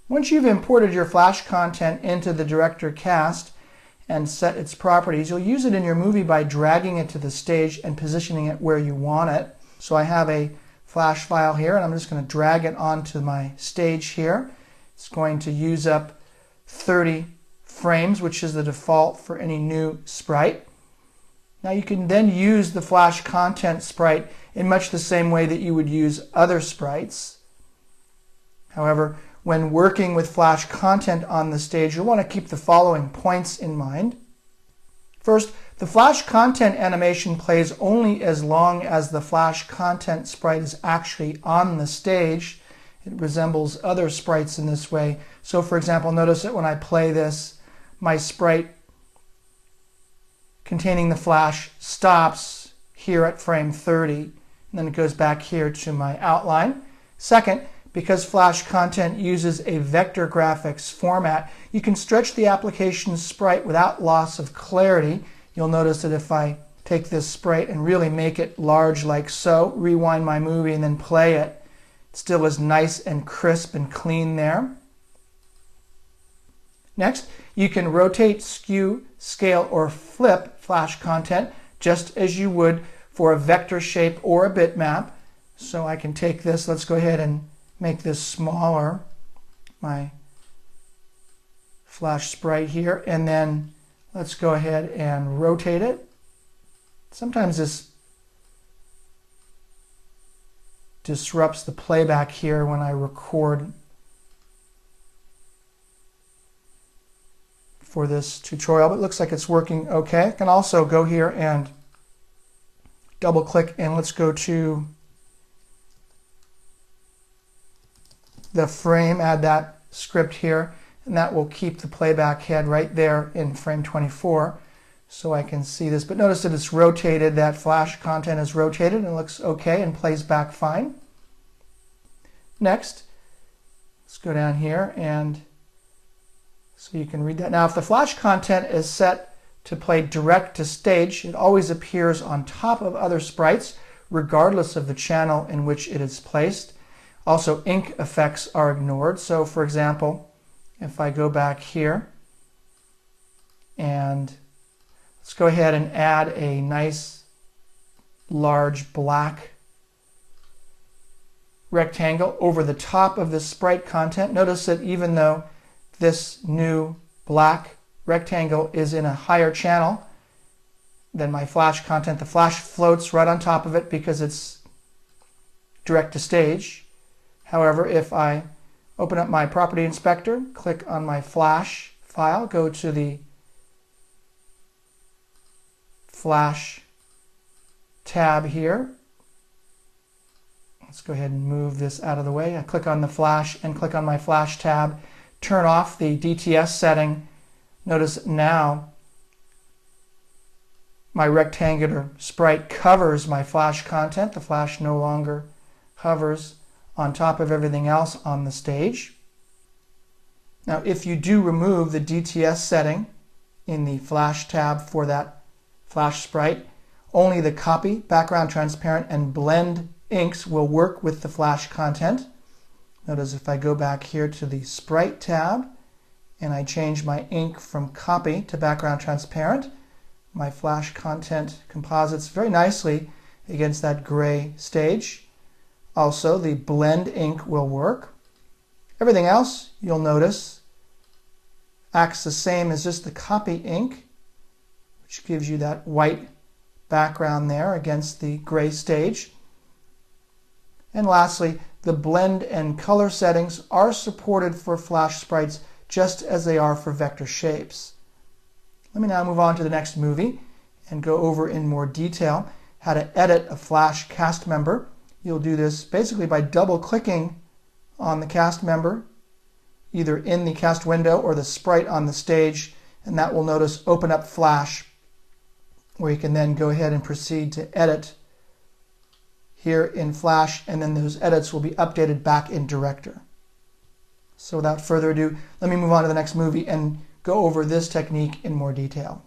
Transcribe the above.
Once you've imported your Flash content into the Director Cast and set its properties, you'll use it in your movie by dragging it to the stage and positioning it where you want it. So I have a Flash file here, and I'm just going to drag it onto my stage here. It's going to use up 30 frames, which is the default for any new sprite. Now you can then use the Flash content sprite in much the same way that you would use other sprites. However, when working with Flash content on the stage, you'll want to keep the following points in mind. First, the Flash content animation plays only as long as the Flash content sprite is actually on the stage. It resembles other sprites in this way. So for example, notice that when I play this, my sprite containing the Flash stops here at frame 30, and then it goes back here to my outline. Second, because Flash content uses a vector graphics format, you can stretch the application's sprite without loss of clarity. You'll notice that if I take this sprite and really make it large like so, rewind my movie and then play it, it still is nice and crisp and clean there. Next, you can rotate, skew, scale, or flip Flash content just as you would for a vector shape or a bitmap. So I can take this, let's go ahead and make this smaller, my Flash sprite here, and then let's go ahead and rotate it. Sometimes this disrupts the playback here when I record for this tutorial, but it looks like it's working okay. I can also go here and double click, and let's go to the frame, add that script here, and that will keep the playback head right there in frame 24 so I can see this. But notice that it's rotated, that Flash content is rotated and looks okay and plays back fine. Next, let's go down here and so you can read that. Now if the Flash content is set to play direct to stage, it always appears on top of other sprites regardless of the channel in which it is placed. Also, ink effects are ignored. So for example, if I go back here and let's go ahead and add a nice large black rectangle over the top of the sprite content. Notice that even though this new black rectangle is in a higher channel than my Flash content, the Flash floats right on top of it because it's direct to stage. However, if I open up my property inspector, click on my Flash file, go to the Flash tab here. Let's go ahead and move this out of the way. I click on the Flash and click on my Flash tab, turn off the DTS setting. Notice now my rectangular sprite covers my Flash content. The Flash no longer hovers on top of everything else on the stage. Now if you do remove the DTS setting in the Flash tab for that Flash sprite, only the copy, background transparent, and blend inks will work with the Flash content. Notice if I go back here to the Sprite tab and I change my ink from copy to background transparent, my Flash content composites very nicely against that gray stage. Also, the blend ink will work. Everything else, you'll notice, acts the same as just the copy ink, which gives you that white background there against the gray stage. And lastly, the blend and color settings are supported for Flash sprites just as they are for vector shapes. Let me now move on to the next movie and go over in more detail how to edit a Flash cast member. You'll do this basically by double-clicking on the cast member, either in the cast window or the sprite on the stage, and that will notice open up Flash, where you can then go ahead and proceed to edit here in Flash, and then those edits will be updated back in Director. So without further ado, let me move on to the next movie and go over this technique in more detail.